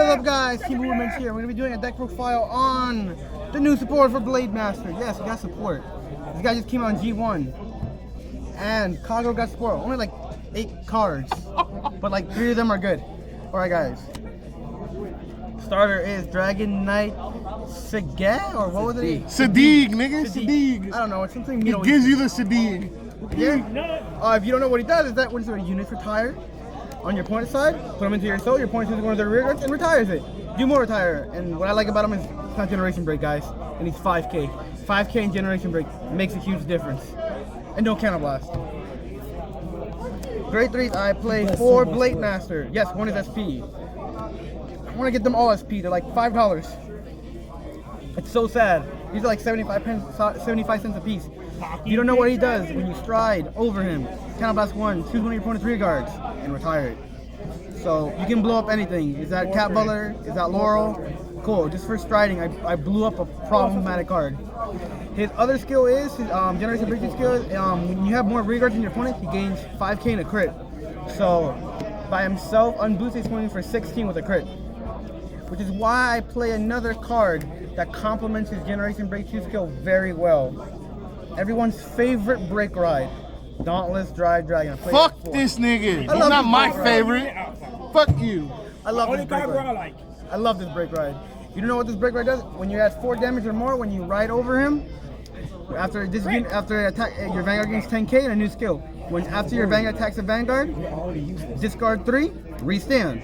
What up, guys? Team Movements here. We're gonna be doing a deck profile on the new support for Blademater. Yes, we got support. This guy just came out on G1, and Cargo got support. Only like 8 cards, but like 3 of them are good. All right, guys. Starter is Dragonic, Sagat, or what was it? Sadiq, nigga. Sadiq. I don't know. It's something. He gives you the Sadiq. Yeah. If you don't know what he does, is that when a unit's retired on your opponent's side, put them into your soul, your opponent chooses one of their rear guards and retires it. Do more retire. And what I like about him is it's not generation break, guys. And he's 5k. 5k in generation break makes a huge difference. And no counter blast. Grade 3s, I play 4 Blademater. Yes, one is SP. I want to get them all SP. They're like $5. It's so sad. These are like 75 cents a piece. You don't know what he does when you stride over him. Counter blast 1, choose one of your opponent's rear guards, and retire it. So you can blow up anything. Is that Cat Butler? Is that Laurel? Cool. Just for striding, I blew up a problematic card. His other skill is his generation breakthrough skill. When you have more rear guards than your opponent, he gains 5k in a crit. So by himself, unboosted, he's swinging for 16 with a crit. Which is why I play another card that complements his generation breakthrough skill very well. Everyone's favorite break ride, Dauntless Drive Dragon. Fuck this nigga. He's not my favorite. Fuck you. I love this break ride. I love this break ride. You don't know what this break ride does? When you add 4 damage or more, when you ride over him, after attack, your Vanguard gains 10k and a new skill. After your Vanguard attacks a Vanguard, discard 3, restand.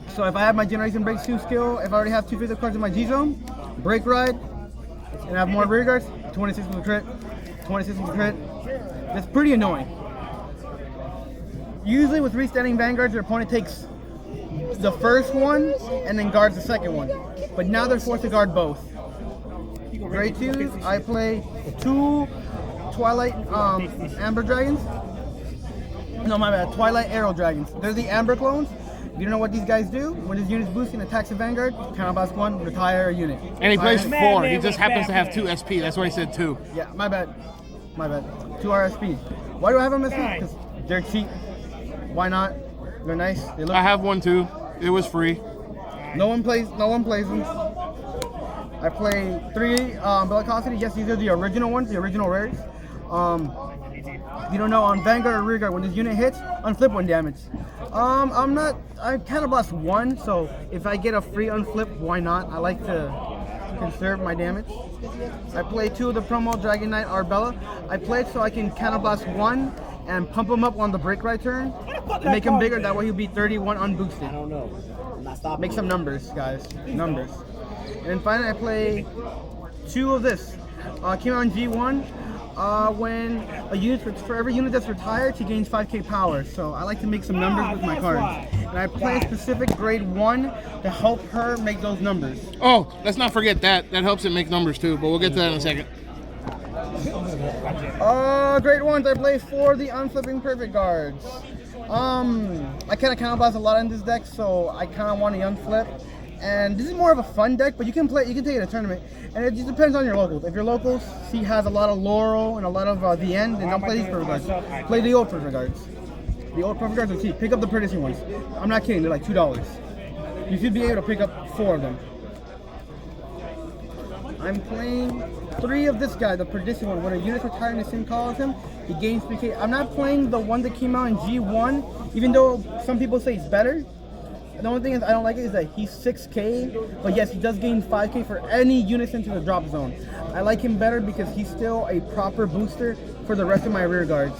So if I have my Generation Break 2 skill, if I already have 2 physical cards in my Gzone, break ride, and I have more rear guards, 26 with a crit, 26 with a crit. That's pretty annoying. Usually with restanding Vanguards, your opponent takes the first one and then guards the second one. But now they're forced to guard both. Grade 2s, I play 2 Twilight Amber Dragons. No, my bad, Twilight Arrow Dragons. They're the Amber clones. You don't know what these guys do? When his unit's boosting, attacks a Vanguard, counter blast 1, retire a unit. And he plays 4. He just happens to have 2 SP. That's why he said 2. Yeah, my bad. My bad. 2 RSP. Why do I have them SP? Because they're cheap. Why not? They're nice. They look. I have one too. It was free. No one plays them. I play 3 Bellicosity. Yes, these are the original ones, the original rares. You don't know, on Vanguard or rear guard, when this unit hits, unflip 1 damage. I counter blast 1, so if I get a free unflip, why not? I like to conserve my damage. I play 2 of the promo Dragonic Arbella. I play it so I can counter blast 1 and pump him up on the break ride turn and make him bigger. That way he'll be 31 unboosted. I don't know. Make some numbers, guys. Numbers. And then finally I play 2 of this. Came out on G1. When a unit, for every unit that's retired, he gains 5k power. So I like to make some numbers with my cards. And I play a specific grade 1 to help her make those numbers. Oh, let's not forget that. That helps it make numbers too, but we'll get to that in a second. Grade 1s, I play 4 of the unflipping perfect guards. I kind of counter blast a lot in this deck, so I kind of want to unflip. And this is more of a fun deck, but you can take it to a tournament, and it just depends on your locals. If your locals see has a lot of Laurel and a lot of the end, then don't play these perfect guards. Play the old perfect guards. The old perfect guards are cheap. Pick up the Perdition ones. I'm not kidding, they're like $2. You should be able to pick up 4 of them. I'm playing 3 of this guy, the Perdition one. When a unit's retiring the same call as him, he gains 3k. I'm not playing the one that came out in G1, even though some people say it's better. The only thing is I don't like it is that he's 6k, but yes, he does gain 5k for any units into the drop zone. I like him better because he's still a proper booster for the rest of my rear guards.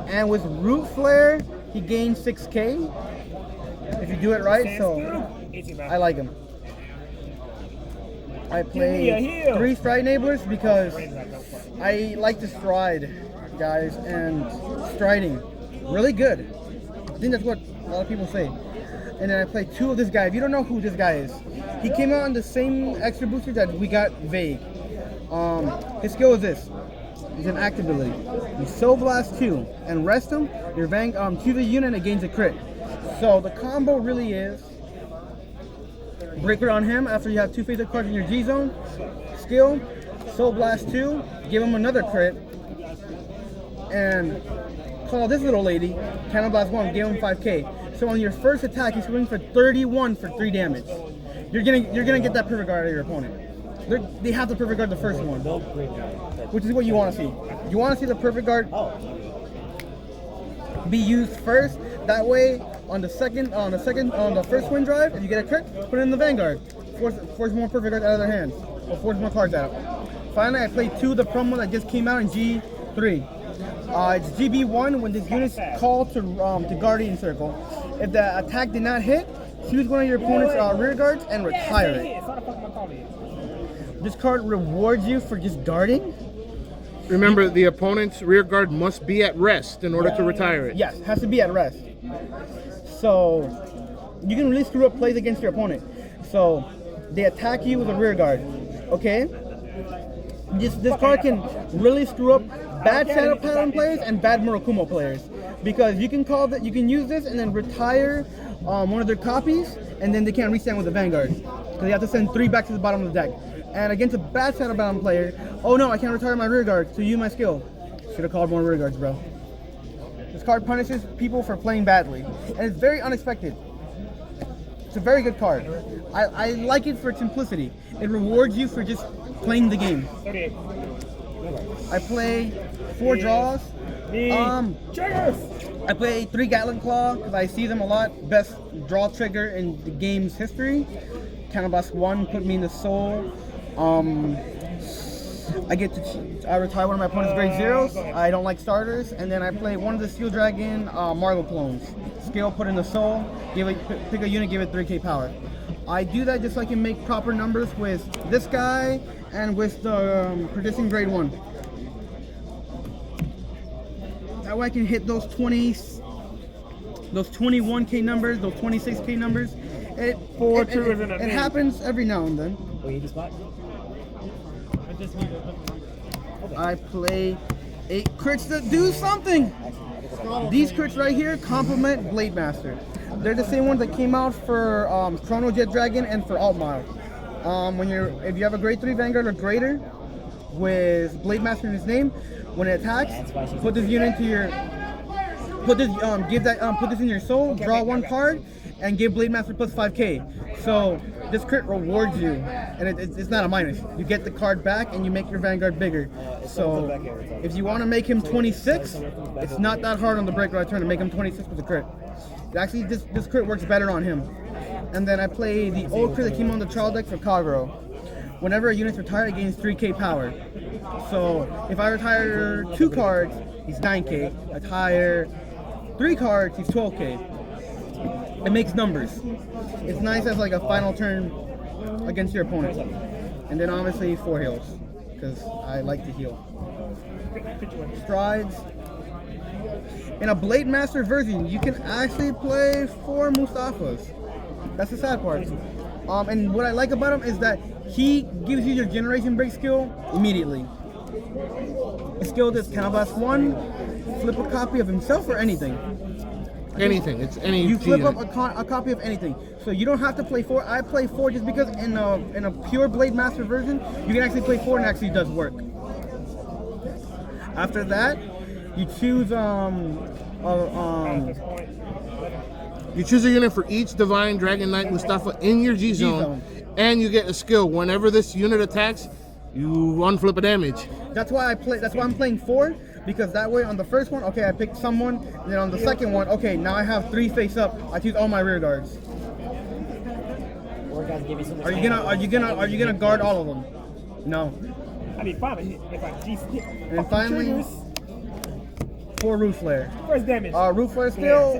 And with Root Flare, he gains 6k if you do it right, so I like him. I play 3 Stride Enablers because I like to stride, guys, and striding, really good. I think that's what a lot of people say. And then I play 2 of this guy. If you don't know who this guy is, he came out on the same extra booster that we got vague. His skill is this. He's an active ability. You Soul Blast 2 and rest him, your choose a unit and it gains a crit. So the combo really is breaker on him after you have 2 face-up cards in your Gzone. Skill, Soul Blast 2, give him another crit. And call this little lady, counter blast 1, give him 5k. So on your first attack, he's swinging for 31 for 3 damage. You're gonna get that perfect guard out of your opponent. They have the perfect guard the first one, which is what you want to see. You want to see the perfect guard be used first. That way, on the first wind drive, if you get a crit, put it in the Vanguard. Force more perfect cards out of their hands, or force more cards out. Finally, I played 2 the promo that just came out in G3. It's GB1 when this unit's called to Guardian Circle. If the attack did not hit, choose one of your opponent's rear guards and retire it. This card rewards you for just guarding. Remember, the opponent's rear guard must be at rest in order to retire it. Yes, has to be at rest. So you can really screw up plays against your opponent. So they attack you with a rear guard. Okay? This card can really screw up bad Shadow Pattern players and bad Murakumo players, because you can use this and then retire one of their copies, and then they can't restand with the Vanguard. So you have to send 3 back to the bottom of the deck. And against a bad Shadow Pattern player, oh no, I can't retire my rear guard, so use my skill. Should have called more rear guards, bro. This card punishes people for playing badly, and it's very unexpected. It's a very good card. I like it for its simplicity. It rewards you for just playing the game. I play 4 draws. I play 3 Gatling Claw because I see them a lot. Best draw trigger in the game's history. Cannabis 1 put me in the soul. I retire one of my opponent's grade 0s. I don't like starters, and then I play one of the Steel Dragon Marlow clones. Skill, put in the soul. Pick a unit, give it 3k power. I do that just so I can make proper numbers with this guy and with the Perdition grade 1. That way I can hit those 21k numbers, those 26k numbers. It happens every now and then. I play 8 crits that do something. These crits right here complement Blademater. They're the same ones that came out for Chrono Jet Dragon and for Altmile. If you have a grade 3 Vanguard or greater with Blademater in his name, when it attacks, put this unit into your put this in your soul, draw 1 card, and give Blademater plus 5k. So this crit rewards you, and it's not a minus. You get the card back and you make your Vanguard bigger. So if you want to make him 26, it's not that hard on the break right turn to make him 26 with a crit. Actually, this crit works better on him. And then I play the old crit that came on the trial deck for Kagero. Whenever a unit's retired, it gains 3k power. So if I retire 2 cards, he's 9k. I retire 3 cards, he's 12k. It makes numbers. It's nice as like a final turn against your opponent. And then obviously 4 heals, because I like to heal. Strides. In a Blademater version, you can actually play 4 Mustafas. That's the sad part. And what I like about him is that he gives you your generation break skill immediately. A skill that's Cannabis 1, flip a copy of himself or anything. Anything. It's any. You flip up a copy of anything. So you don't have to play 4. I play 4 just because in a pure Blademater version, you can actually play 4 and it actually does work. After that, you choose you choose a unit for each Divine Dragon Knight Mustafa in your Gzone, and you get a skill. Whenever this unit attacks, you unflip a damage. That's why I'm playing 4, because that way on the first one, okay, I picked someone, and then on the second one, okay, now I have 3 face up. I choose all my rear guards. Are you gonna guard all of them? No. And finally, 4 Roof Flare. First damage. Roof Flare skill,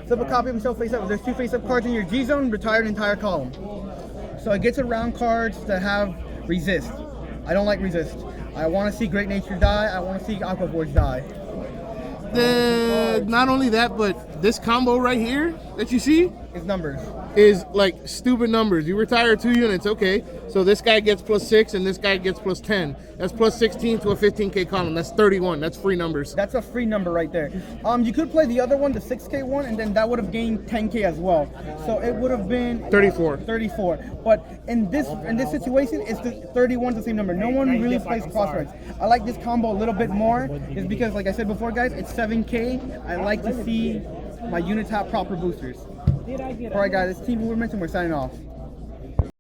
flip a copy of himself face up. If there's 2 face up cards in your Gzone, retire an entire column. So it gets around cards that have resist. I don't like resist. I want to see Great Nature die. I want to see Aqua Forge die. Not only that, but this combo right here that you see It's numbers. is like stupid numbers. You retire 2 units, okay. So this guy gets +6 and this guy gets +10. That's +16 to a 15k column. That's 31. That's free numbers. That's a free number right there. You could play the other one, the 6k one, and then that would have gained 10k as well. So it would have been 34. 34. But in this situation, it's the 31's the same number. No one really plays crossroads. I like this combo a little bit more, is because, like I said before, guys, it's 7k. I like to see my unit top proper boosters. Alright guys, this Team Movement, and we're signing off.